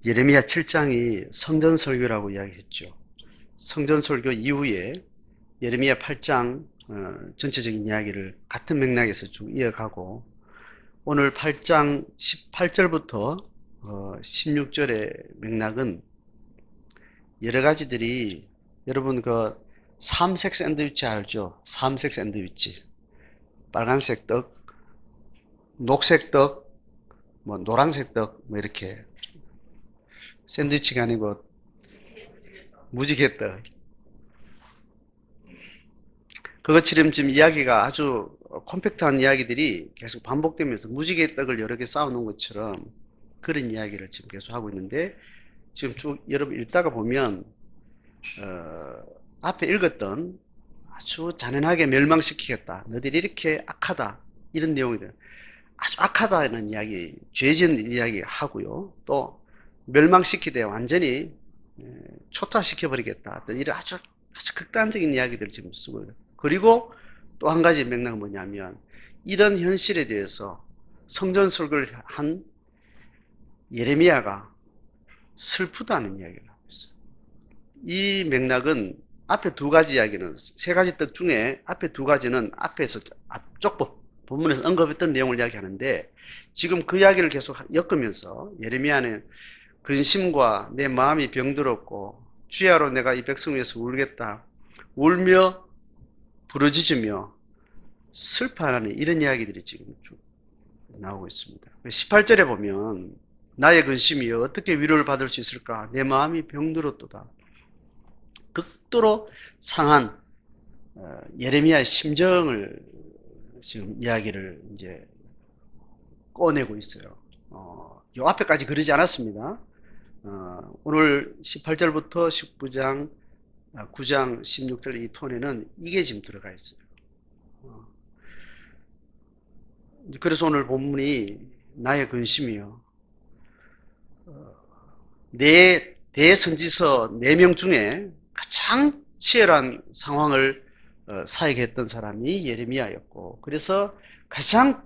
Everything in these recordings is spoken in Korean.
예레미야 7장이 성전설교라고 이야기했죠. 성전설교 이후에 예레미야 8장 전체적인 이야기를 같은 맥락에서 쭉 이어가고, 오늘 8장 18절부터 16절의 맥락은 여러 가지들이, 여러분 그 삼색 샌드위치 알죠? 삼색 샌드위치. 빨간색 떡, 녹색 떡, 뭐 노란색 떡, 뭐 이렇게 샌드위치가 아니고 무지개떡. 그것처럼 지금 이야기가 아주 컴팩트한 이야기들이 계속 반복되면서 무지개떡을 여러 개 쌓아놓은 것처럼 그런 이야기를 지금 계속 하고 있는데, 지금 쭉 여러분 읽다가 보면 앞에 읽었던 아주 잔인하게 멸망시키겠다, 너희들이 이렇게 악하다, 이런 내용들, 아주 악하다는 이야기, 죄진 이야기 하고요, 또 멸망시키되 완전히 초토화시켜버리겠다, 어떤 이런 아주 극단적인 이야기들을 지금 쓰고 있어요. 그리고 또 한 가지 맥락은 뭐냐면, 이런 현실에 대해서 성전 설교를 한 예레미야가 슬프다는 이야기를 하고 있어요. 이 맥락은 앞에 두 가지 이야기는, 세 가지 뜻 중에 앞에 두 가지는 앞에서 앞쪽 본문에서 언급했던 내용을 이야기하는데, 지금 그 이야기를 계속 엮으면서 예레미야는 근심과 내 마음이 병들었고 주야로 내가 이 백성 위해서 울겠다, 울며 부르짖으며 슬퍼하는 이런 이야기들이 지금 쭉 나오고 있습니다. 18절에 보면 나의 근심이여 어떻게 위로를 받을 수 있을까, 내 마음이 병들었도다. 극도로 상한 예레미야의 심정을 지금 이야기를 이제 꺼내고 있어요. 요 앞에까지 그러지 않았습니다. 오늘 18절부터 19장, 9장, 16절 이 톤에는 이게 지금 들어가 있어요. 그래서 오늘 본문이 나의 근심이요, 내 대선지서 4명 중에 가장 치열한 상황을 사역했던 사람이 예레미야였고, 그래서 가장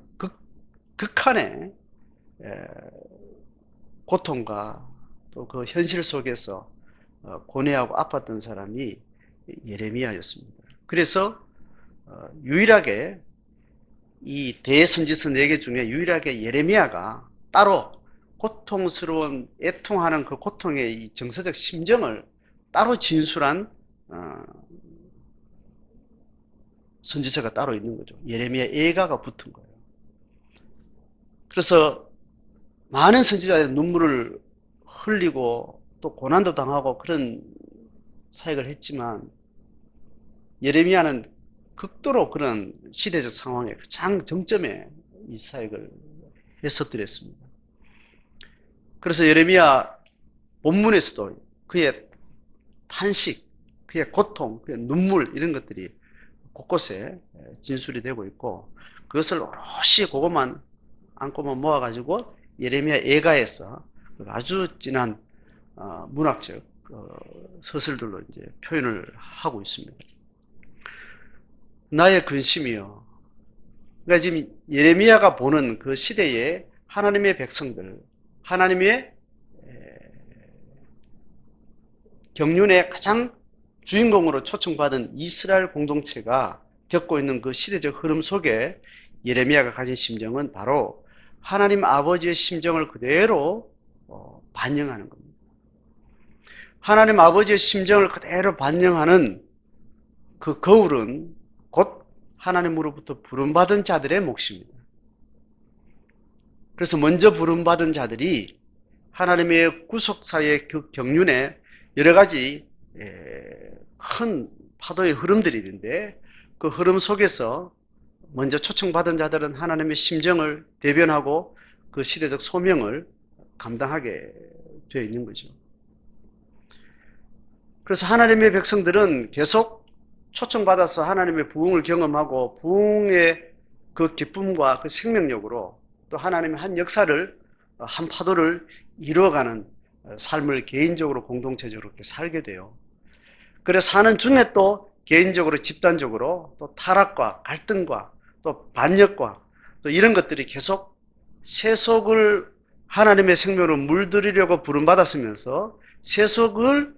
극한의 고통과 또 그 현실 속에서 고뇌하고 아팠던 사람이 예레미야였습니다. 그래서 유일하게 이 대선지서 4개 중에 유일하게 예레미야가 따로 고통스러운, 애통하는 그 고통의 이 정서적 심정을 따로 진술한 선지서가 따로 있는 거죠. 예레미야 예가가 붙은 거예요. 그래서 많은 선지자들이 눈물을 흘리고 또 고난도 당하고 그런 사역을 했지만, 예레미야는 극도로 그런 시대적 상황에 가장 정점에 이 사역을 했었더랬습니다. 그래서 예레미야 본문에서도 그의 탄식, 그의 고통, 그의 눈물, 이런 것들이 곳곳에 진술이 되고 있고, 그것을 오롯이 그것만 안고만 모아가지고 예레미야 예가에서 아주 진한 문학적 서술들로 이제 표현을 하고 있습니다. 나의 근심이요. 그러니까 지금 예레미야가 보는 그 시대의 하나님의 백성들, 하나님의 경륜의 가장 주인공으로 초청받은 이스라엘 공동체가 겪고 있는 그 시대적 흐름 속에 예레미야가 가진 심정은 바로 하나님 아버지의 심정을 그대로 반영하는 겁니다. 하나님 아버지의 심정을 그대로 반영하는 그 거울은 곧 하나님으로부터 부름받은 자들의 몫입니다. 그래서 먼저 부름받은 자들이 하나님의 구속사의 그 경륜에 여러 가지 큰 파도의 흐름들이 있는데, 그 흐름 속에서 먼저 초청받은 자들은 하나님의 심정을 대변하고 그 시대적 소명을 감당하게 되어 있는 거죠. 그래서 하나님의 백성들은 계속 초청받아서 하나님의 부흥을 경험하고, 부흥의 그 기쁨과 그 생명력으로 또 하나님의 한 역사를, 한 파도를 이루어가는 삶을 개인적으로 공동체적으로 이렇게 살게 돼요. 그래서 사는 중에 또 개인적으로 집단적으로 또 타락과 갈등과 또 반역과 또 이런 것들이 계속 세속을 하나님의 생명으로 물들이려고 부름받았으면서 세속을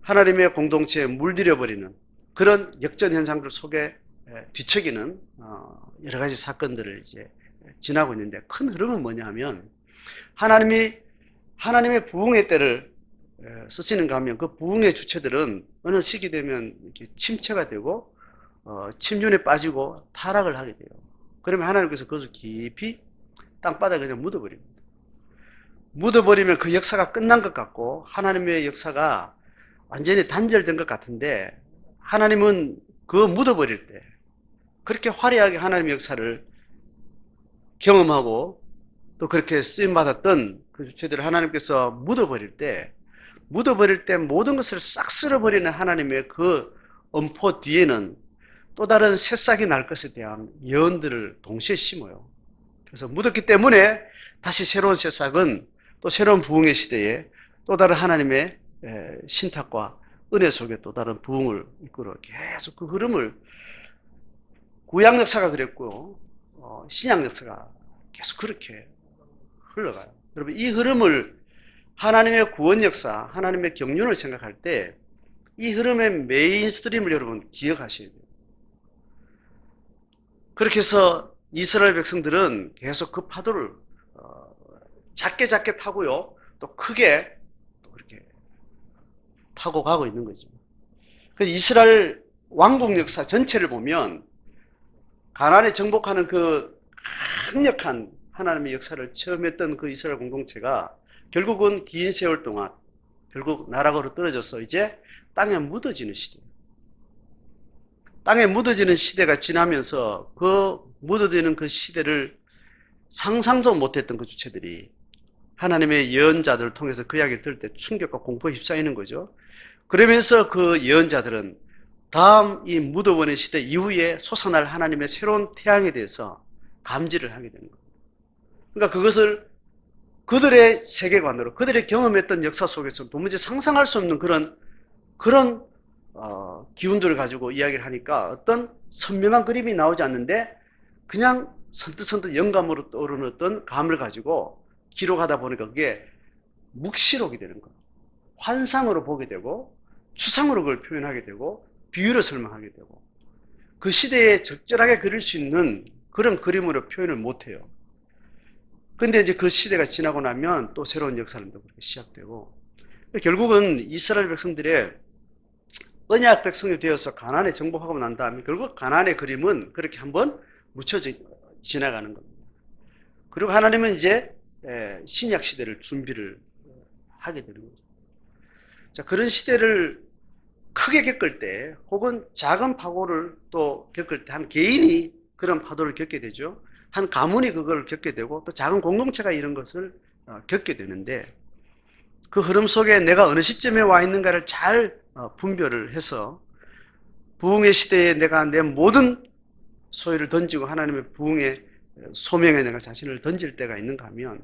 하나님의 공동체에 물들여버리는 그런 역전 현상들 속에 뒤척이는 여러 가지 사건들을 이제 지나고 있는데, 큰 흐름은 뭐냐 하면, 하나님의 부흥의 때를 쓰시는가 하면, 그 부흥의 주체들은 어느 시기 되면 이렇게 침체가 되고 침륜에 빠지고 타락을 하게 돼요. 그러면 하나님께서 그것을 깊이 땅바닥에 그냥 묻어버립니다. 묻어버리면 그 역사가 끝난 것 같고 하나님의 역사가 완전히 단절된 것 같은데, 하나님은 그 묻어버릴 때 그렇게 화려하게 하나님의 역사를 경험하고 또 그렇게 쓰임받았던 그 주체들을 하나님께서 묻어버릴 때 모든 것을 싹 쓸어버리는 하나님의 그 엄포 뒤에는 또 다른 새싹이 날 것에 대한 예언들을 동시에 심어요. 그래서 묻었기 때문에 다시 새로운 새싹은 또 새로운 부흥의 시대에 또 다른 하나님의 신탁과 은혜 속에 또 다른 부흥을 이끌어 계속 그 흐름을, 구약 역사가 그랬고요, 신약 역사가 계속 그렇게 흘러가요. 여러분, 이 흐름을, 하나님의 구원 역사, 하나님의 경륜을 생각할 때 이 흐름의 메인스트림을 여러분 기억하셔야 돼요. 그렇게 해서 이스라엘 백성들은 계속 그 파도를 작게 타고요, 또 크게 또 그렇게 타고 가고 있는 거죠. 그래서 이스라엘 왕국 역사 전체를 보면 가나안에 정복하는 그 강력한 하나님의 역사를 처음 했던 그 이스라엘 공동체가 결국은 긴 세월 동안 결국 나락으로 떨어져서 이제 땅에 묻어지는 시대. 땅에 묻어지는 시대가 지나면서 그 묻어지는 그 시대를 상상도 못했던 그 주체들이 하나님의 예언자들을 통해서 그 이야기를 들을 때 충격과 공포에 휩싸이는 거죠. 그러면서 그 예언자들은 다음 이 묻어버린 시대 이후에 솟아날 하나님의 새로운 태양에 대해서 감지를 하게 되는 거예요. 그러니까 그것을 그들의 세계관으로, 그들의 경험했던 역사 속에서 도무지 상상할 수 없는 그런 기운들을 가지고 이야기를 하니까 어떤 선명한 그림이 나오지 않는데 그냥 선뜻 영감으로 떠오르는 어떤 감을 가지고 기록하다 보니까 그게 묵시록이 되는 거예요. 환상으로 보게 되고 추상으로 그걸 표현하게 되고 비유로 설명하게 되고, 그 시대에 적절하게 그릴 수 있는 그런 그림으로 표현을 못해요. 근데 이제 그 시대가 지나고 나면 또 새로운 역사는 또 그렇게 시작되고, 결국은 이스라엘 백성들의 언약 백성이 되어서 가나안에 정복하고 난 다음에 결국 가나안의 그림은 그렇게 한번 묻혀져 지나가는 겁니다. 그리고 하나님은 이제 신약 시대를 준비를 하게 되는 거죠. 자, 그런 시대를 크게 겪을 때, 혹은 작은 파고를 또 겪을 때 한 개인이 그런 파도를 겪게 되죠. 한 가문이 그걸 겪게 되고 또 작은 공동체가 이런 것을 겪게 되는데, 그 흐름 속에 내가 어느 시점에 와 있는가를 잘 분별을 해서 부흥의 시대에 내가 내 모든 소유를 던지고 하나님의 부흥의 소명에 내가 자신을 던질 때가 있는가 하면,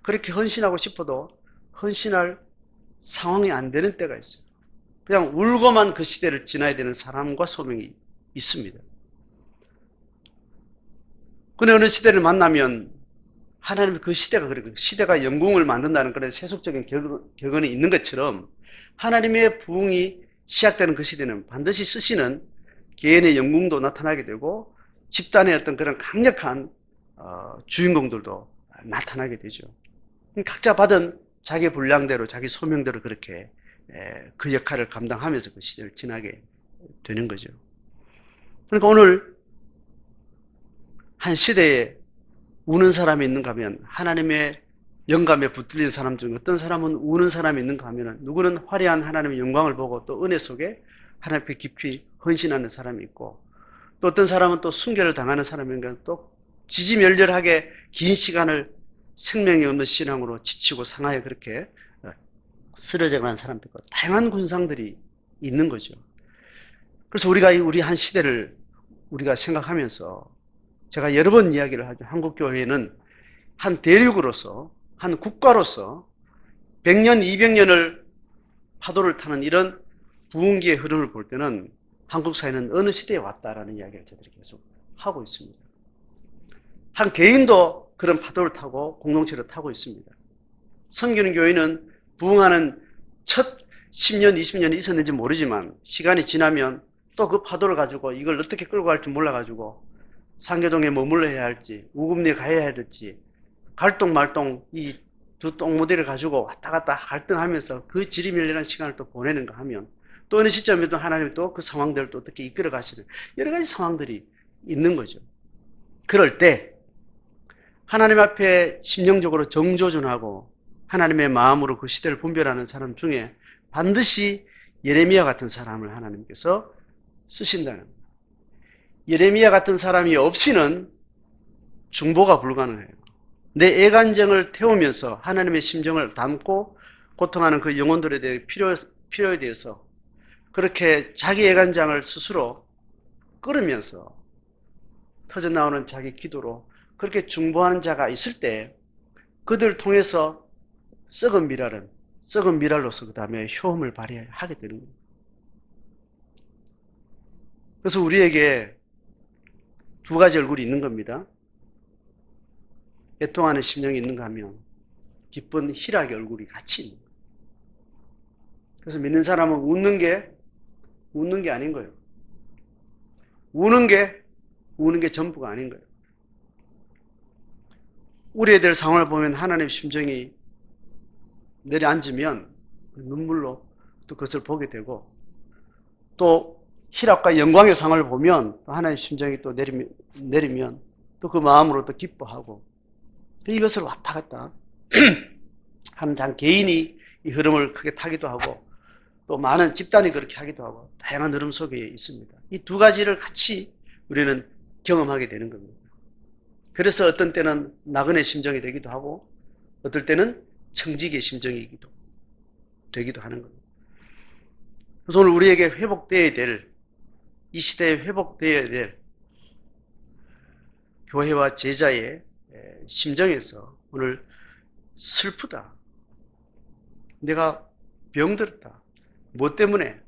그렇게 헌신하고 싶어도 헌신할 상황이 안 되는 때가 있어요. 그냥 울고만 그 시대를 지나야 되는 사람과 소명이 있습니다. 근데 어느 시대를 만나면 하나님의 그 시대가 그래요. 시대가 영궁을 만든다는 그런 세속적인 격언이 있는 것처럼 하나님의 부흥이 시작되는 그 시대는 반드시 쓰시는 개인의 영궁도 나타나게 되고 집단의 어떤 그런 강력한 주인공들도 나타나게 되죠. 각자 받은 자기 분량대로 자기 소명대로 그렇게 그 역할을 감당하면서 그 시대를 지나게 되는 거죠. 그러니까 오늘 한 시대에 우는 사람이 있는가 하면, 하나님의 영감에 붙들린 사람 중에 어떤 사람은 우는 사람이 있는가 하면, 누구는 화려한 하나님의 영광을 보고 또 은혜 속에 하나님께 깊이 헌신하는 사람이 있고, 또 어떤 사람은 또 순교를 당하는 사람인가, 또 지지멸렬하게 긴 시간을 생명이 없는 신앙으로 지치고 상하에 그렇게 쓰러져가는 사람도 있고, 다양한 군상들이 있는 거죠. 그래서 우리가 우리 한 시대를 우리가 생각하면서 제가 여러 번 이야기를 하죠. 한국교회는 한 대륙으로서, 한 국가로서 100년, 200년을 파도를 타는 이런 부흥기의 흐름을 볼 때는 한국 사회는 어느 시대에 왔다라는 이야기를 저희들이 계속 하고 있습니다. 한 개인도 그런 파도를 타고 공동체를 타고 있습니다. 섬기는 교회는 부흥하는 첫 10년, 20년이 있었는지 모르지만 시간이 지나면 또 그 파도를 가지고 이걸 어떻게 끌고 갈지 몰라가지고 상계동에 머물러야 할지 우금리에 가야 할지 갈동말동 이 두 똥모델을 가지고 왔다 갔다 갈등하면서 그 지리멸렬한 시간을 또 보내는가 하면 또 어느 시점에도 하나님이 또 그 상황들을 또 어떻게 이끌어 가시는 여러 가지 상황들이 있는 거죠. 그럴 때 하나님 앞에 심령적으로 정조준하고 하나님의 마음으로 그 시대를 분별하는 사람 중에 반드시 예레미야 같은 사람을 하나님께서 쓰신다는 거예요. 예레미야 같은 사람이 없이는 중보가 불가능해요. 내 애간정을 태우면서 하나님의 심정을 담고 고통하는 그 영혼들에 대해 필요에 대해서 그렇게 자기 애간장을 스스로 끌으면서 터져나오는 자기 기도로 그렇게 중보하는 자가 있을 때 그들을 통해서 썩은 미랄로서 그 다음에 효험을 발휘하게 되는 겁니다. 그래서 우리에게 두 가지 얼굴이 있는 겁니다. 애통하는 심령이 있는가 하면 기쁜 희락의 얼굴이 같이 있는 거예요. 그래서 믿는 사람은 웃는 게 아닌 거예요. 우는 게 전부가 아닌 거예요. 우리 애들 상황을 보면 하나님의 심정이 내려앉으면 눈물로 또 그것을 보게 되고 또 희락과 영광의 상을 보면 하나님의 심정이 또 내리면 또 그 마음으로 또 기뻐하고 이것을 왔다 갔다 하는 한 개인이 이 흐름을 크게 타기도 하고 또 많은 집단이 그렇게 하기도 하고 다양한 흐름 속에 있습니다. 이 두 가지를 같이 우리는 경험하게 되는 겁니다. 그래서 어떤 때는 나그네 심정이 되기도 하고 어떨 때는 청지기의 심정이기도 되기도 하는 겁니다. 그래서 오늘 우리에게 회복되어야 될, 이 시대에 회복되어야 될 교회와 제자의 심정에서 오늘 슬프다. 내가 병들었다. 뭐 때문에?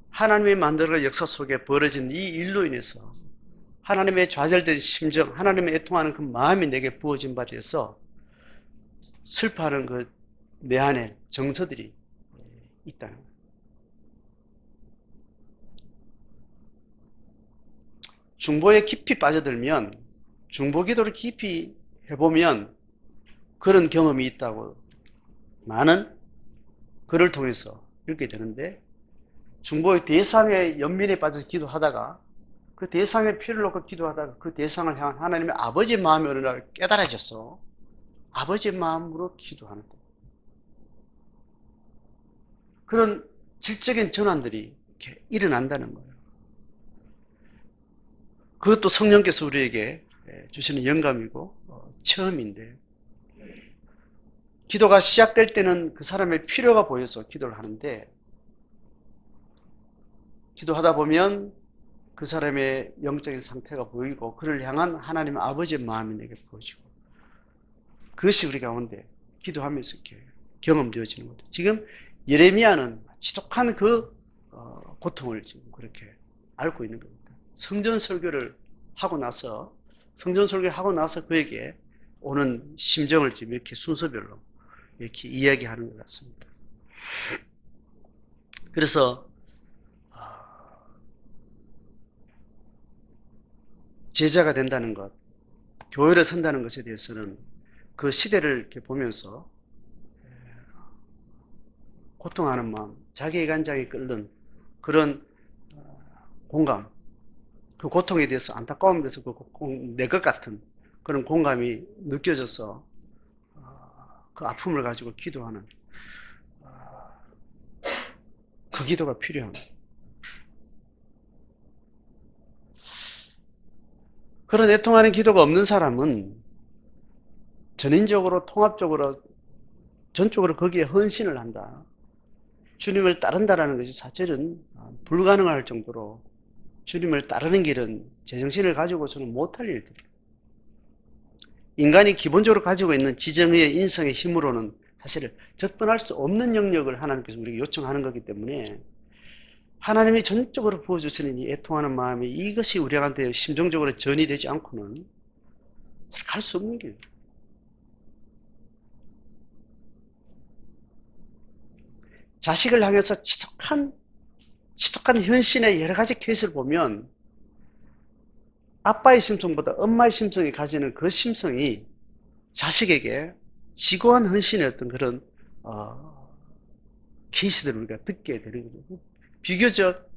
하나님의 만들어갈 역사 속에 벌어진 이 일로 인해서 하나님의 좌절된 심정, 하나님의 애통하는 그 마음이 내게 부어진 바 되어서 슬퍼하는 그 내 안에 정서들이 있다는 거예요. 중보에 깊이 빠져들면, 중보 기도를 깊이 해보면 그런 경험이 있다고 많은 글을 통해서 읽게 되는데, 중보의 대상의 연민에 빠져서 기도하다가 그 대상의 피를 놓고 기도하다가 그 대상을 향한 하나님의 아버지의 마음이 어느 날 깨달아져서 아버지의 마음으로 기도하는 거예요. 그런 질적인 전환들이 이렇게 일어난다는 거예요. 그것도 성령께서 우리에게 주시는 영감이고 체험인데, 기도가 시작될 때는 그 사람의 필요가 보여서 기도를 하는데, 기도하다 보면 그 사람의 영적인 상태가 보이고 그를 향한 하나님 아버지의 마음이 내게 보여지고, 그것이 우리 가운데 기도하면서 이렇게 경험되어지는 거죠. 지금 예레미야는 지독한 그 고통을 지금 그렇게 앓고 있는 겁니다. 성전 설교를 하고 나서 그에게 오는 심정을 지금 이렇게 순서별로 이렇게 이야기하는 것 같습니다. 그래서 제자가 된다는 것, 교회를 선다는 것에 대해서는 그 시대를 이렇게 보면서 고통하는 마음, 자기의 간장이 끓는 그런 공감, 그 고통에 대해서 안타까움에 대해서 내 것 같은 그런 공감이 느껴져서 그 아픔을 가지고 기도하는 그 기도가 필요합니다. 그런 애통하는 기도가 없는 사람은 전인적으로 통합적으로 전적으로 거기에 헌신을 한다. 주님을 따른다라는 것이 사실은 불가능할 정도로 주님을 따르는 길은 제정신을 가지고서는 못할 일들이에요. 인간이 기본적으로 가지고 있는 지정의 인성의 힘으로는 사실 접근할 수 없는 영역을 하나님께서 우리에게 요청하는 거기 때문에 하나님이 전적으로 부어주시는 이 애통하는 마음이 이것이 우리한테 심정적으로 전이되지 않고는 갈 수 없는 거예요. 자식을 향해서 지독한 헌신의 여러 가지 케이스를 보면 아빠의 심성보다 엄마의 심성이 가지는 그 심성이 자식에게 지고한 헌신의 어떤 그런 케이스들을 우리가 듣게 되는 거죠. 비교적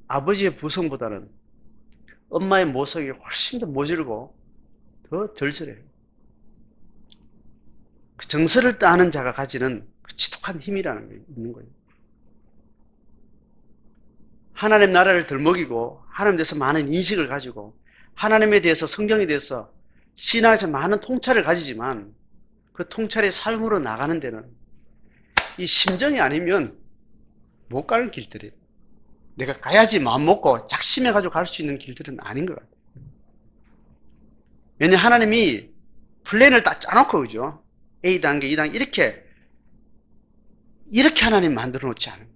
아버지의 부성보다는 엄마의 모성이 훨씬 더 모질고 더 절절해요. 그 정서를 따는 자가 가지는 그 지독한 힘이라는 게 있는 거예요. 하나님 나라를 덜 먹이고 하나님에 대해서 많은 인식을 가지고 하나님에 대해서 성경에 대해서 신앙에서 많은 통찰을 가지지만 그 통찰의 삶으로 나가는 데는 이 심정이 아니면 못 가는 길들이에요. 내가 가야지 마음먹고 작심해가지고 갈 수 있는 길들은 아닌 것 같아요. 왜냐하면 하나님이 플랜을 딱 짜놓고 그죠? A단계, 2단계 이렇게 하나님 만들어 놓지 않은 거예요.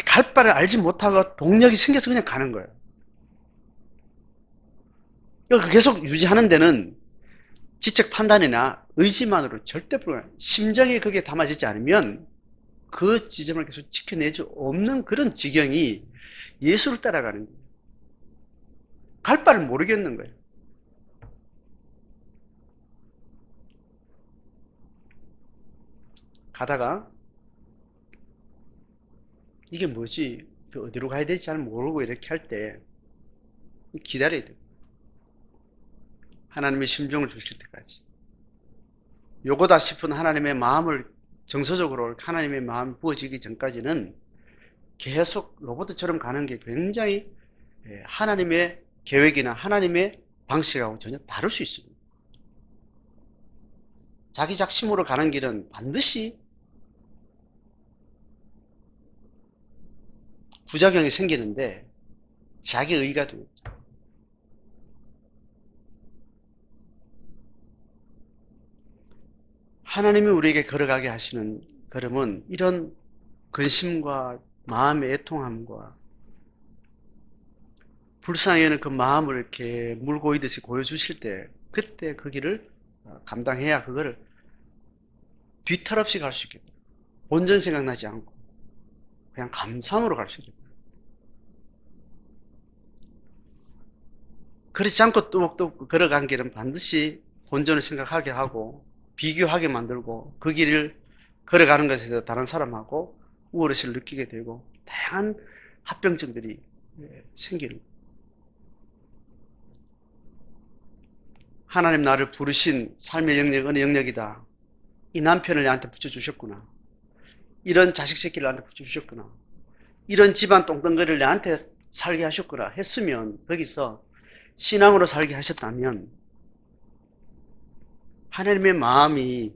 갈 바를 알지 못하고 동력이 생겨서 그냥 가는 거예요. 이걸 계속 유지하는 데는 지적 판단이나 의지만으로 절대 불가능해요. 심정이 거기에 담아지지 않으면 그 지점을 계속 지켜내지 없는 그런 지경이 예수를 따라가는 거예요. 갈 바를 모르겠는 거예요. 가다가 이게 뭐지? 어디로 가야 될지 잘 모르고 이렇게 할 때 기다려야 돼요. 하나님의 심정을 주실 때까지. 요거다 싶은 하나님의 마음을 정서적으로 하나님의 마음이 부어지기 전까지는 계속 로봇처럼 가는 게 굉장히 하나님의 계획이나 하나님의 방식하고 전혀 다를 수 있습니다. 자기 작심으로 가는 길은 반드시 부작용이 생기는데 자기 의가 됩니다. 하나님이 우리에게 걸어가게 하시는 걸음은 이런 근심과 마음의 애통함과 불쌍히 그 마음을 이렇게 물 고이듯이 고여주실 때 그때 그 길을 감당해야 그거를 뒤탈 없이 갈 수 있겠다. 본전 생각나지 않고 그냥 감상으로 갈 수 있겠다. 그렇지 않고 또 걸어간 길은 반드시 본전을 생각하게 하고 비교하게 만들고 그 길을 걸어가는 것에 대해서 다른 사람하고 우월의식을 느끼게 되고 다양한 합병증들이 생기는 거예요. 하나님 나를 부르신 삶의 영역 어느 영역이다. 이 남편을 나한테 붙여주셨구나. 이런 자식 새끼를 나한테 붙여주셨구나. 이런 집안 똥덩어리를 나한테 살게 하셨구나 했으면 거기서 신앙으로 살게 하셨다면 하나님의 마음이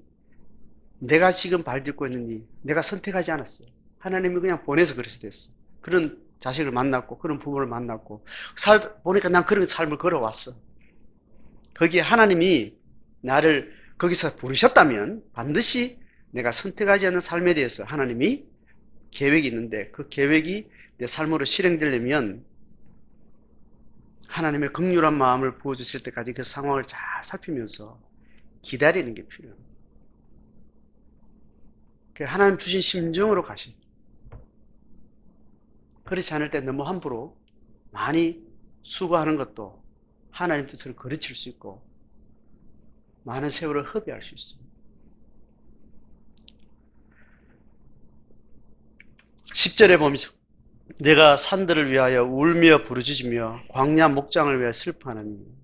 내가 지금 발딛고 있는지 내가 선택하지 않았어요. 하나님이 그냥 보내서 그래서 됐어. 그런 자식을 만났고 그런 부모를 만났고 보니까 난 그런 삶을 걸어왔어. 거기에 하나님이 나를 거기서 부르셨다면 반드시 내가 선택하지 않는 삶에 대해서 하나님이 계획이 있는데 그 계획이 내 삶으로 실행되려면 하나님의 긍휼한 마음을 부어주실 때까지 그 상황을 잘 살피면서 기다리는 게 필요합니다. 하나님 주신 심정으로 가십니다. 그렇지 않을 때 너무 함부로 많이 수고하는 것도 하나님 뜻을 거르칠 수 있고 많은 세월을 허비할 수 있습니다. 10절에 보면 내가 산들을 위하여 울며 부르짖으며 광야 목장을 위하여 슬퍼하느니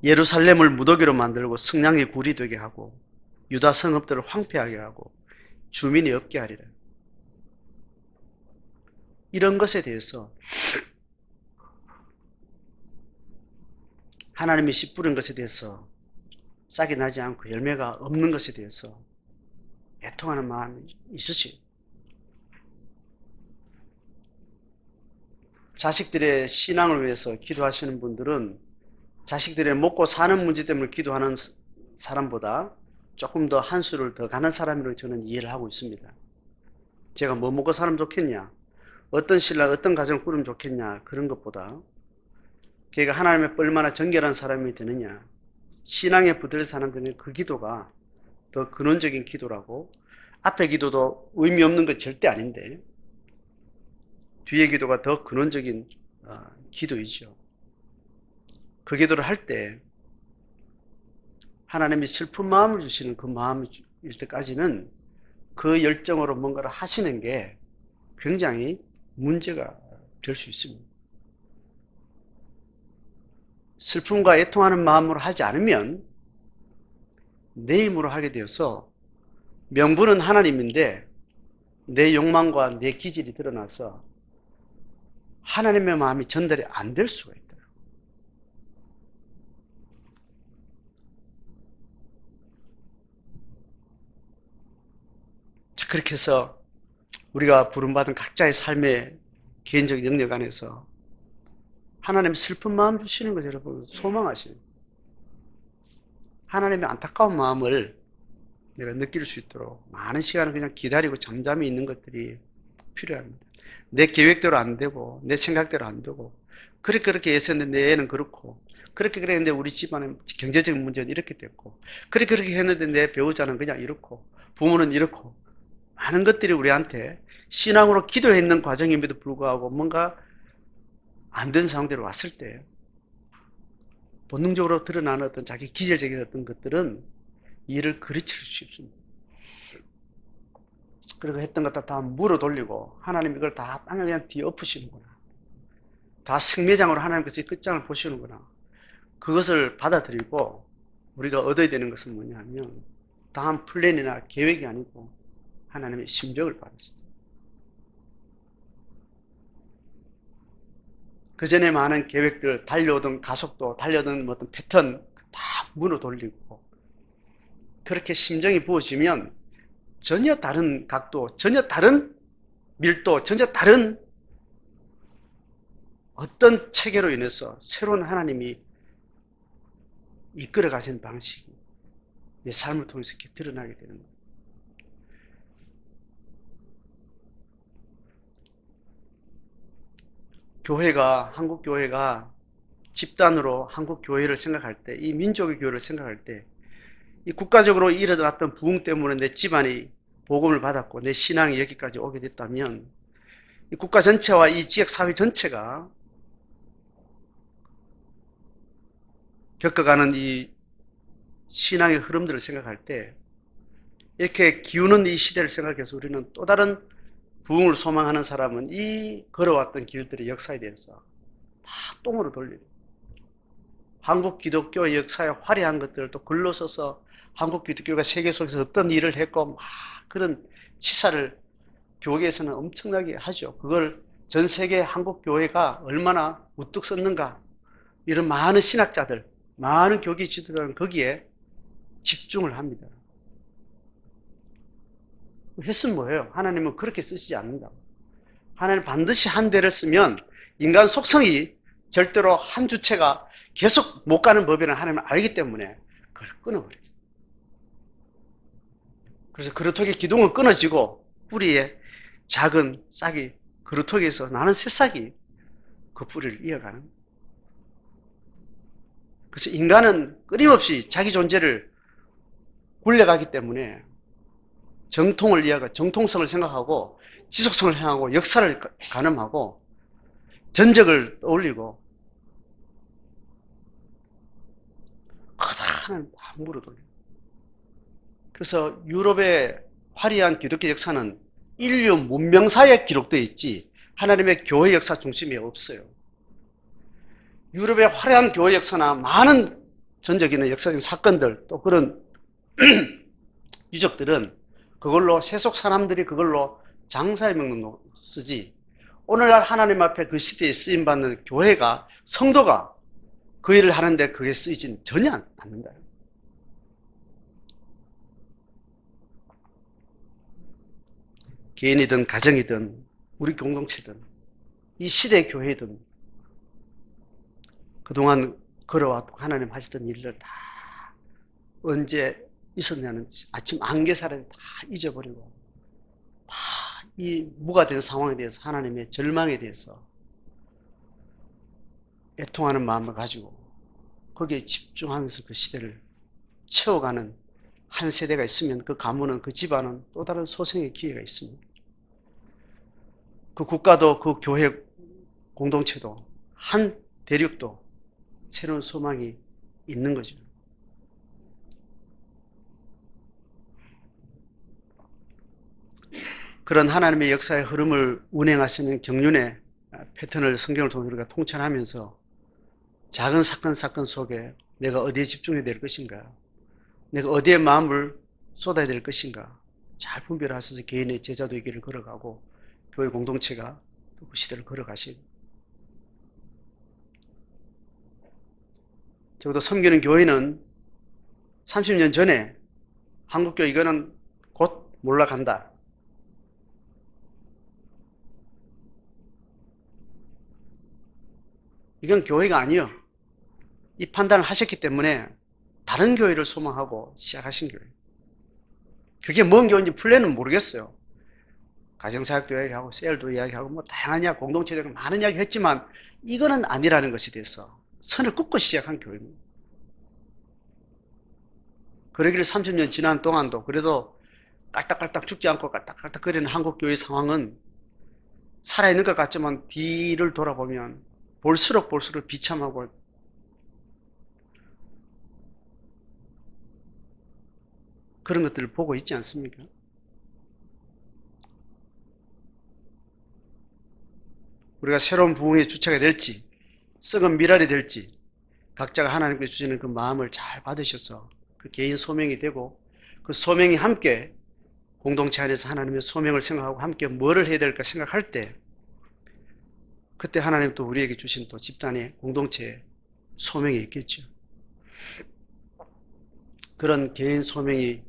예루살렘을 무더기로 만들고 승냥이 굴이 되게 하고 유다 성읍들을 황폐하게 하고 주민이 없게 하리라. 이런 것에 대해서 하나님이 씨 뿌린 것에 대해서 싹이 나지 않고 열매가 없는 것에 대해서 애통하는 마음이 있으시죠. 자식들의 신앙을 위해서 기도하시는 분들은 자식들의 먹고 사는 문제 때문에 기도하는 사람보다 조금 더 한 수를 더 가는 사람으로 저는 이해를 하고 있습니다. 제가 뭐 먹고 살면 좋겠냐, 어떤 신랑 어떤 가정을 꾸리면 좋겠냐, 그런 것보다 걔가 하나님의 얼마나 정결한 사람이 되느냐, 신앙에 붙들 사람들은 그 기도가 더 근원적인 기도라고. 앞에 기도도 의미 없는 것 절대 아닌데 뒤에 기도가 더 근원적인 기도이죠. 그 기도를 할 때 하나님이 슬픈 마음을 주시는 그 마음일 때까지는 그 열정으로 뭔가를 하시는 게 굉장히 문제가 될 수 있습니다. 슬픔과 애통하는 마음으로 하지 않으면 내 힘으로 하게 되어서 명분은 하나님인데 내 욕망과 내 기질이 드러나서 하나님의 마음이 전달이 안 될 수가 있다. 자, 그렇게 해서 우리가 부름받은 각자의 삶의 개인적 영역 안에서 하나님 슬픈 마음 주시는 것 여러분 소망하시는, 하나님의 안타까운 마음을 내가 느낄 수 있도록 많은 시간을 그냥 기다리고 잠잠히 있는 것들이 필요합니다. 내 계획대로 안 되고 내 생각대로 안 되고 그렇게 했었는데 내 애는 그렇고 그렇게 했는데 우리 집안은 경제적인 문제는 이렇게 됐고 그렇게 했는데 내 배우자는 그냥 이렇고 부모는 이렇고 많은 것들이 우리한테 신앙으로 기도했는 과정임에도 불구하고 뭔가 안 된 상황대로 왔을 때 본능적으로 드러나는 어떤 자기 기질적인 어떤 것들은 이를 그르칠 수 있습니다. 그리고 했던 것들 다 물어 돌리고 하나님 이걸 다 땅에 그냥 뒤엎으시는구나. 다 생매장으로 하나님께서 이 끝장을 보시는구나. 그것을 받아들이고 우리가 얻어야 되는 것은 뭐냐면 다음 플랜이나 계획이 아니고 하나님의 심정을 받으십니다. 그 전에 많은 계획들, 달려오던 가속도, 달려오던 어떤 패턴 다 문어 돌리고 그렇게 심정이 부어지면 전혀 다른 각도, 전혀 다른 밀도, 전혀 다른 어떤 체계로 인해서 새로운 하나님이 이끌어 가시는 방식이 내 삶을 통해서 이렇게 드러나게 되는 거예요. 교회가, 한국 교회가 집단으로 한국 교회를 생각할 때, 이 민족의 교회를 생각할 때, 이 국가적으로 일어났던 부흥 때문에 내 집안이 복음을 받았고 내 신앙이 여기까지 오게 됐다면 이 국가 전체와 이 지역 사회 전체가 겪어가는 이 신앙의 흐름들을 생각할 때 이렇게 기우는 이 시대를 생각해서 우리는 또 다른 부흥을 소망하는 사람은 이 걸어왔던 길들의 역사에 대해서 다 똥으로 돌리고 한국 기독교의 역사의 화려한 것들을 또 글로 써서 한국 기독교가 세계 속에서 어떤 일을 했고 막 그런 치사를 교계에서는 엄청나게 하죠. 그걸 전 세계 한국 교회가 얼마나 우뚝 썼는가, 이런 많은 신학자들, 많은 교계 지도자들은 거기에 집중을 합니다. 했으면 뭐예요? 하나님은 그렇게 쓰시지 않는다. 하나님 반드시 한 대를 쓰면 인간 속성이 절대로 한 주체가 계속 못 가는 법이라는 하나님을 알기 때문에 그걸 끊어버려요. 그래서 그루터기 기둥은 끊어지고 뿌리에 작은 싹이 그루터기에서 나는 새싹이 그 뿌리를 이어가는. 그래서 인간은 끊임없이 자기 존재를 굴려가기 때문에 정통을 이어가, 정통성을 생각하고 지속성을 향하고 역사를 가늠하고 전적을 떠올리고 커다란 함부로 돌려요. 그래서 유럽의 화려한 기독교 역사는 인류 문명사에 기록되어 있지 하나님의 교회 역사 중심이 없어요. 유럽의 화려한 교회 역사나 많은 전적인 역사적인 사건들 또 그런 유적들은 그걸로 세속 사람들이 그걸로 장사의 명령으로 쓰지 오늘날 하나님 앞에 그 시대에 쓰임받는 교회가 성도가 그 일을 하는데 그게 쓰이지는 전혀 않는다. 개인이든 가정이든 우리 공동체든 이 시대의 교회든 그동안 걸어왔고 하나님 하시던 일들 다 언제 있었냐는 아침 안개사를 다 잊어버리고 다 이 무가 된 상황에 대해서 하나님의 절망에 대해서 애통하는 마음을 가지고 거기에 집중하면서 그 시대를 채워가는 한 세대가 있으면 그 가문은 그 집안은 또 다른 소생의 기회가 있습니다. 그 국가도 그 교회 공동체도 한 대륙도 새로운 소망이 있는 거죠. 그런 하나님의 역사의 흐름을 운행하시는 경륜의 패턴을 성경을 통해 우리가 통찰하면서 작은 사건 속에 내가 어디에 집중해야 될 것인가, 내가 어디에 마음을 쏟아야 될 것인가 잘 분별하셔서 개인의 제자도의 길을 걸어가고 교회 공동체가 그 시대를 걸어가신, 적어도 섬기는 교회는 30년 전에 한국교회 이거는 곧 몰락한다, 이건 교회가 아니요, 이 판단을 하셨기 때문에 다른 교회를 소망하고 시작하신 교회. 그게 뭔 교회인지 플랜은 모르겠어요. 가정사역도 이야기하고 셀도 이야기하고 뭐 다양한 이야기, 공동체적으로 많은 이야기를 했지만 이거는 아니라는 것에 대해서 선을 긋고 시작한 교회입니다. 그러기를 30년 지난 동안도 그래도 깔딱깔딱 죽지 않고 깔딱깔딱 거리는 한국교회 상황은 살아있는 것 같지만 뒤를 돌아보면 볼수록 비참하고 그런 것들을 보고 있지 않습니까? 우리가 새로운 부흥의 주체가 될지 썩은 미랄이 될지 각자가 하나님께 주시는 그 마음을 잘 받으셔서 그 개인 소명이 되고 그 소명이 함께 공동체 안에서 하나님의 소명을 생각하고 함께 뭐를 해야 될까 생각할 때 그때 하나님 또 우리에게 주신 또 집단의 공동체의 소명이 있겠죠. 그런 개인 소명이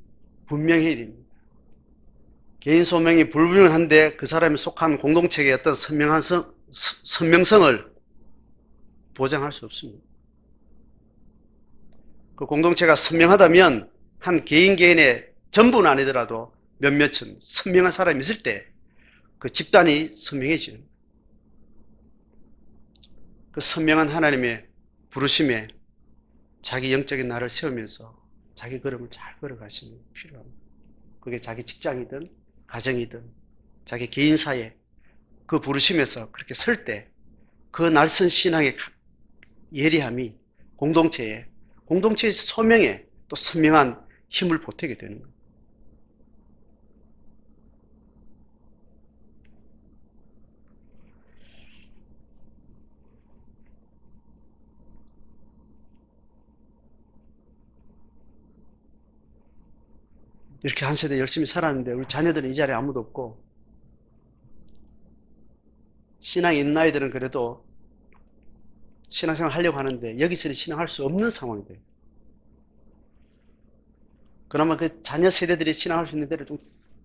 분명해야 됩니다. 개인 소명이 불분명한데 그 사람이 속한 공동체의 어떤 선명성을 보장할 수 없습니다. 그 공동체가 선명하다면 한 개인의 전부는 아니더라도 몇몇은 선명한 사람이 있을 때 그 집단이 선명해지는, 그 선명한 하나님의 부르심에 자기 영적인 날을 세우면서 자기 걸음을 잘 걸어가시는 필요합니다. 그게 자기 직장이든 가정이든 자기 개인사에 그 부르심에서 그렇게 설 때 그 날선 신앙의 예리함이 공동체의 소명에 또 선명한 힘을 보태게 되는 거예요. 이렇게 한 세대 열심히 살았는데 우리 자녀들은 이 자리에 아무도 없고 신앙이 있는 아이들은 그래도 신앙생활 하려고 하는데 여기서는 신앙할 수 없는 상황이 돼요. 그나마 그 자녀 세대들이 신앙할 수 있는 데를 좀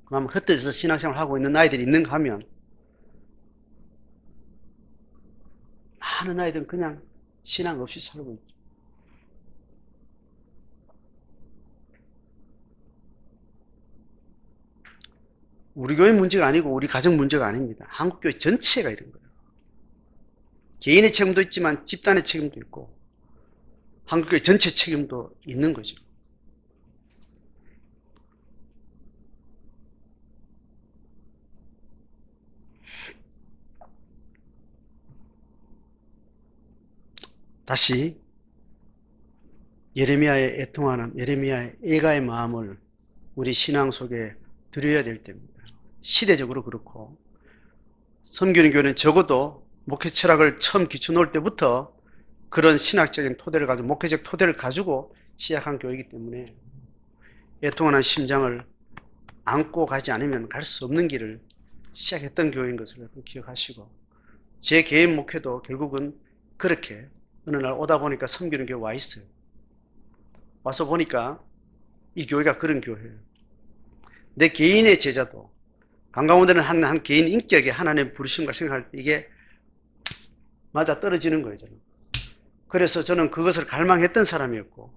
그나마 흩어져서 신앙생활 하고 있는 아이들이 있는가 하면 많은 아이들은 그냥 신앙 없이 살고 있죠. 우리 교회 문제가 아니고 우리 가정 문제가 아닙니다. 한국교회 전체가 이런 거예요. 개인의 책임도 있지만 집단의 책임도 있고 한국교회 전체 책임도 있는 거죠. 다시 예레미야의 애통하는 예레미야의 애가의 마음을 우리 신앙 속에 들여야 될 때입니다. 시대적으로 그렇고 섬기는 교회는 적어도 목회 철학을 처음 기초 놓을 때부터 그런 신학적인 토대를 가지고 목회적 토대를 가지고 시작한 교회이기 때문에 애통하는 심장을 안고 가지 않으면 갈 수 없는 길을 시작했던 교회인 것을 기억하시고 제 개인 목회도 결국은 그렇게 어느 날 오다 보니까 섬기는 교회 와 있어요. 와서 보니까 이 교회가 그런 교회예요. 내 개인의 제자도 강가운데는 한 개인 인격에 하나님의 부르심과 생각할 때 이게 맞아 떨어지는 거예요. 저는. 그래서 저는 그것을 갈망했던 사람이었고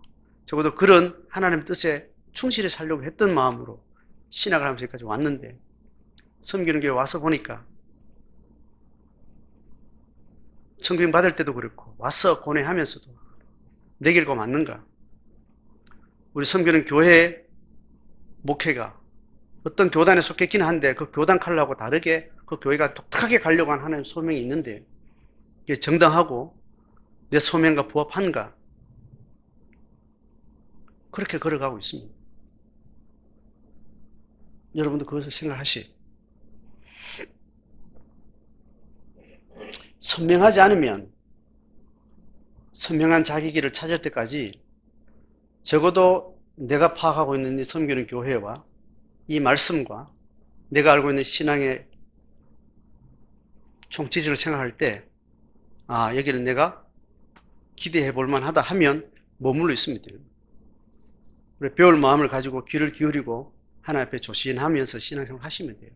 적어도 그런 하나님의 뜻에 충실히 살려고 했던 마음으로 신학을 하면서 여기까지 왔는데, 섬기는 교회 와서 보니까 청빙 받을 때도 그렇고 와서 고뇌하면서도 내 길과 맞는가? 우리 섬기는 교회 목회가 어떤 교단에 속했긴 한데 그 교단 칼라하고 다르게 그 교회가 독특하게 가려고 하는 하나님의 소명이 있는데 이게 정당하고 내 소명과 부합한가? 그렇게 걸어가고 있습니다. 여러분도 그것을 생각하시. 선명하지 않으면 선명한 자기 길을 찾을 때까지 적어도 내가 파악하고 있는 이 섬기는 교회와 이 말씀과 내가 알고 있는 신앙의 총지식을 생각할 때, 아, 여기는 내가 기대해 볼 만하다 하면 머물러 있습니다. 우리 배울 마음을 가지고 귀를 기울이고 하나님 앞에 조신하면서 신앙생활 하시면 돼요.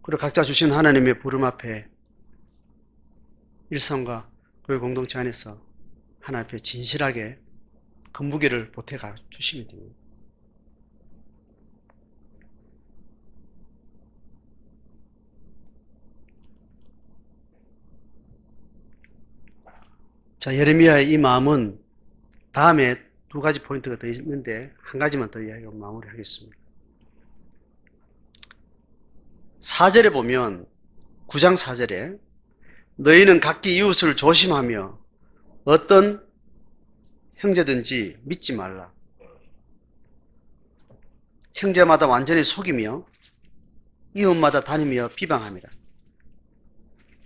그리고 각자 주신 하나님의 부름 앞에 일성과 교회 공동체 안에서 하나님 앞에 진실하게 건무게를 보태가 주시면 됩니다. 자, 예레미야의 이 마음은 다음에 두 가지 포인트가 더 있는데 한 가지만 더 이야기하고 마무리하겠습니다. 4절에 보면 9장 4절에 너희는 각기 이웃을 조심하며 어떤 형제든지 믿지 말라. 형제마다 완전히 속이며 이웃마다 다니며 비방합니다.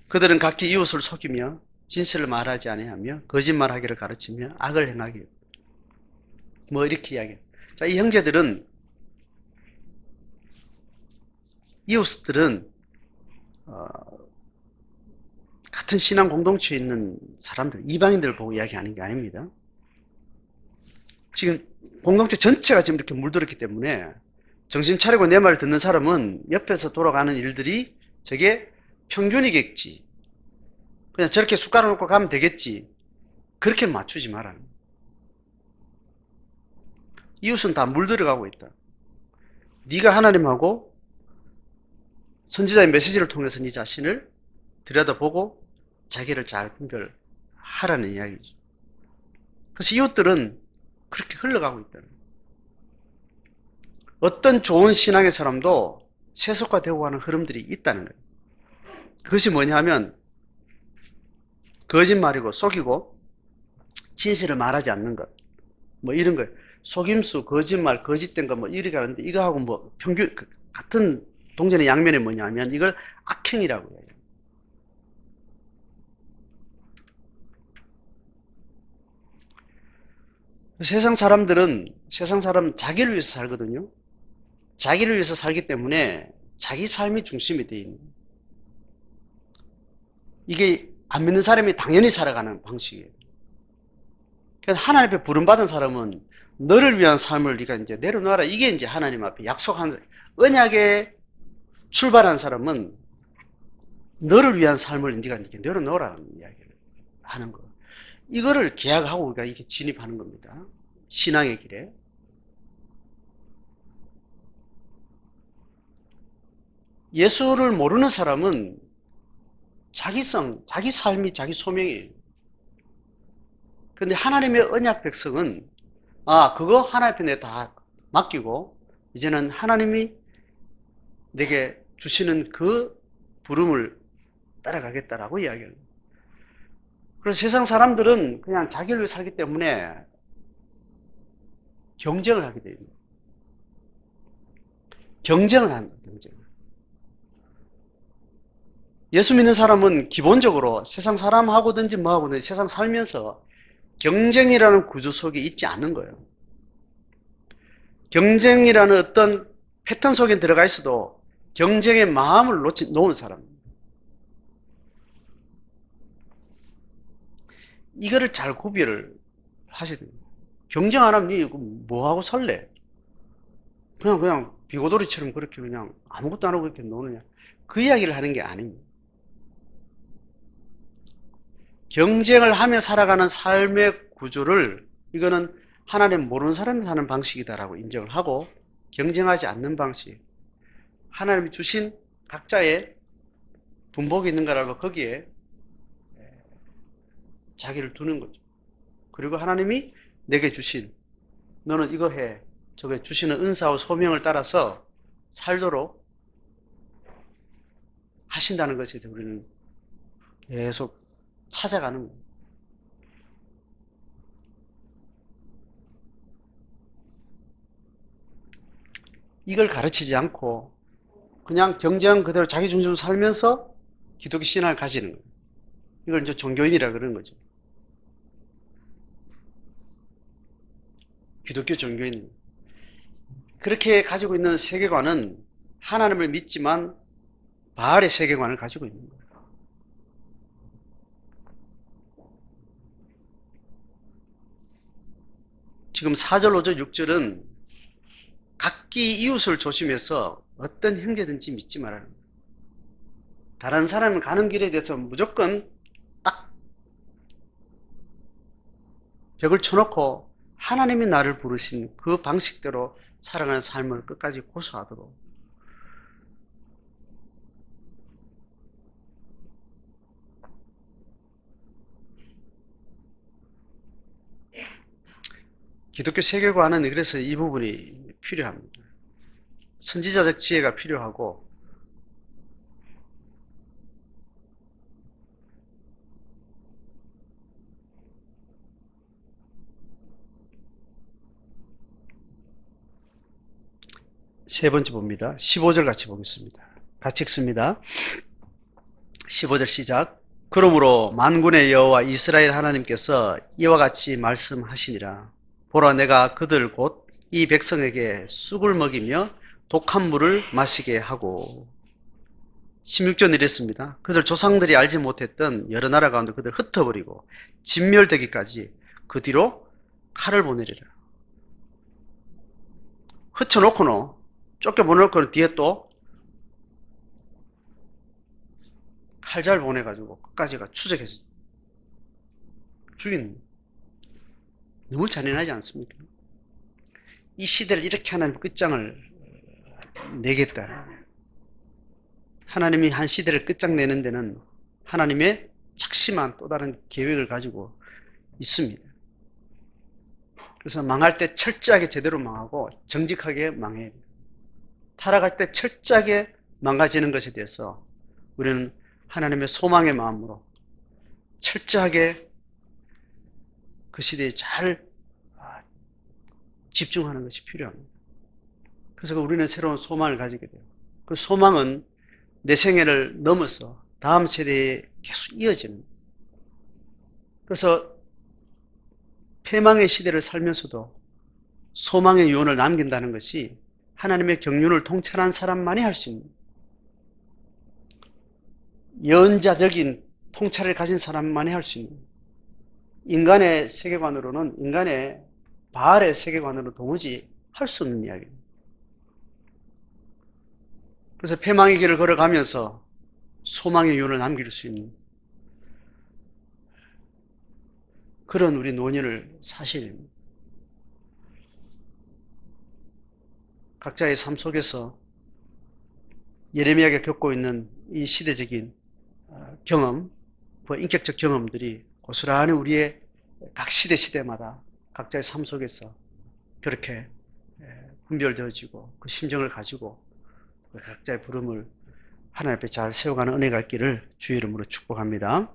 그들은 각기 이웃을 속이며 진실을 말하지 아니하며 거짓말하기를 가르치며 악을 행하기. 뭐 이렇게 이야기해요. 자, 이 형제들은 이웃들은 같은 신앙 공동체에 있는 사람들, 이방인들을 보고 이야기하는 게 아닙니다. 지금 공동체 전체가 지금 이렇게 물들었기 때문에 정신 차리고 내 말 듣는 사람은 옆에서 돌아가는 일들이 저게 평균이겠지. 그냥 저렇게 숟가락 놓고 가면 되겠지. 그렇게 맞추지 마라. 이웃은 다 물들어가고 있다. 네가 하나님하고 선지자의 메시지를 통해서 네 자신을 들여다보고 자기를 잘 분별하라는 이야기죠. 그래서 이웃들은 그렇게 흘러가고 있다는 거예요. 어떤 좋은 신앙의 사람도 세속화되고 하는 흐름들이 있다는 거예요. 그것이 뭐냐 하면 거짓말이고 속이고 진실을 말하지 않는 것, 뭐 이런 거예요. 속임수, 거짓말, 거짓된 거 뭐 이렇게 하는데 이거하고 뭐 평균 같은 동전의 양면이 뭐냐면 이걸 악행이라고 해요. 세상 사람들은 세상 사람 자기를 위해서 살거든요. 자기를 위해서 살기 때문에 자기 삶이 중심이 되어 있는. 이게 안 믿는 사람이 당연히 살아가는 방식이에요. 그래서 하나님 앞에 부름받은 사람은 너를 위한 삶을 네가 이제 내려놓아라. 이게 이제 하나님 앞에 약속한 언약에 출발한 사람은 너를 위한 삶을 네가 이렇게 내려놓으라는 이야기를 하는 거. 이거를 계약하고 우리가 이렇게 진입하는 겁니다. 신앙의 길에. 예수를 모르는 사람은 자기성, 자기 삶이 자기 소명이에요. 그런데 하나님의 언약 백성은 그거 하나님 앞에 내가 다 맡기고 이제는 하나님이 내게 주시는 그 부름을 따라가겠다라고 이야기합니다. 그래서 세상 사람들은 그냥 자기를 위해 살기 때문에 경쟁을 하게 됩니다. 경쟁을 한다, 경쟁을. 예수 믿는 사람은 기본적으로 세상 사람하고든지 뭐하고든지 세상 살면서 경쟁이라는 구조 속에 있지 않는 거예요. 경쟁이라는 어떤 패턴 속에 들어가 있어도 경쟁의 마음을 놓은 사람입니다. 이거를 잘 구별을 하셔야 됩니다. 경쟁 안 하면 니 뭐하고 살래? 그냥 비고돌이처럼 그렇게 그냥 아무것도 안 하고 이렇게 노느냐. 그 이야기를 하는 게 아닙니다. 경쟁을 하며 살아가는 삶의 구조를, 이거는 하나님 모르는 사람이 사는 방식이다라고 인정을 하고, 경쟁하지 않는 방식, 하나님이 주신 각자의 분복이 있는 거라고 거기에 자기를 두는 거죠. 그리고 하나님이 내게 주신, 너는 이거 해, 저게 주시는 은사와 소명을 따라서 살도록 하신다는 것에 대해 우리는 계속 찾아가는 거예요. 이걸 가르치지 않고 그냥 경쟁 그대로 자기 중심으로 살면서 기독교 신앙을 가지는 거예요. 이걸 이제 종교인이라 그러는 거죠. 기독교 종교인. 그렇게 가지고 있는 세계관은 하나님을 믿지만 바알의 세계관을 가지고 있는 거예요. 지금 4절, 5절, 6절은 각기 이웃을 조심해서 어떤 형제든지 믿지 말라는 거예요. 다른 사람은 가는 길에 대해서 무조건 딱 벽을 쳐놓고 하나님이 나를 부르신 그 방식대로 살아가는 삶을 끝까지 고수하도록. 기독교 세계관은 그래서 이 부분이 필요합니다. 선지자적 지혜가 필요하고, 세 번째 봅니다. 15절 같이 보겠습니다. 같이 읽습니다. 15절 시작. 그러므로 만군의 여호와 이스라엘 하나님께서 이와 같이 말씀하시니라. 보라, 내가 그들 곧 이 백성에게 쑥을 먹이며 독한 물을 마시게 하고. 16절 이랬습니다. 그들 조상들이 알지 못했던 여러 나라 가운데 그들 흩어버리고 진멸되기까지 그 뒤로 칼을 보내리라. 흩어놓고는, 쫓겨보내놓고는 뒤에 또 칼잘 보내가지고 끝까지가 추적해서 죽이는. 너무 잔인하지 않습니까? 이 시대를 이렇게 하나님 끝장을 내겠다. 하나님이 한 시대를 끝장내는 데는 하나님의 작심한 또 다른 계획을 가지고 있습니다. 그래서 망할 때 철저하게 제대로 망하고 정직하게 망해야 돼요. 타락할 때 철저하게 망가지는 것에 대해서 우리는 하나님의 소망의 마음으로 철저하게 그 시대에 잘 집중하는 것이 필요합니다. 그래서 우리는 새로운 소망을 가지게 돼요. 그 소망은 내 생애를 넘어서 다음 세대에 계속 이어지는. 그래서 패망의 시대를 살면서도 소망의 유언을 남긴다는 것이 하나님의 경륜을 통찰한 사람만이 할 수 있는, 예언자적인 통찰을 가진 사람만이 할 수 있는, 인간의 세계관으로는, 인간의 바알의 세계관으로 도무지 할 수 없는 이야기입니다. 그래서 패망의 길을 걸어가면서 소망의 유언을 남길 수 있는 그런 우리 노년을 사실 각자의 삶 속에서 예레미야가 겪고 있는 이 시대적인 경험, 그 인격적 경험들이 고스란히 우리의 각 시대마다 각자의 삶 속에서 그렇게 분별되어지고 그 심정을 가지고 각자의 부름을 하나님 앞에 잘 세워가는 은혜가 있기를 주의 이름으로 축복합니다.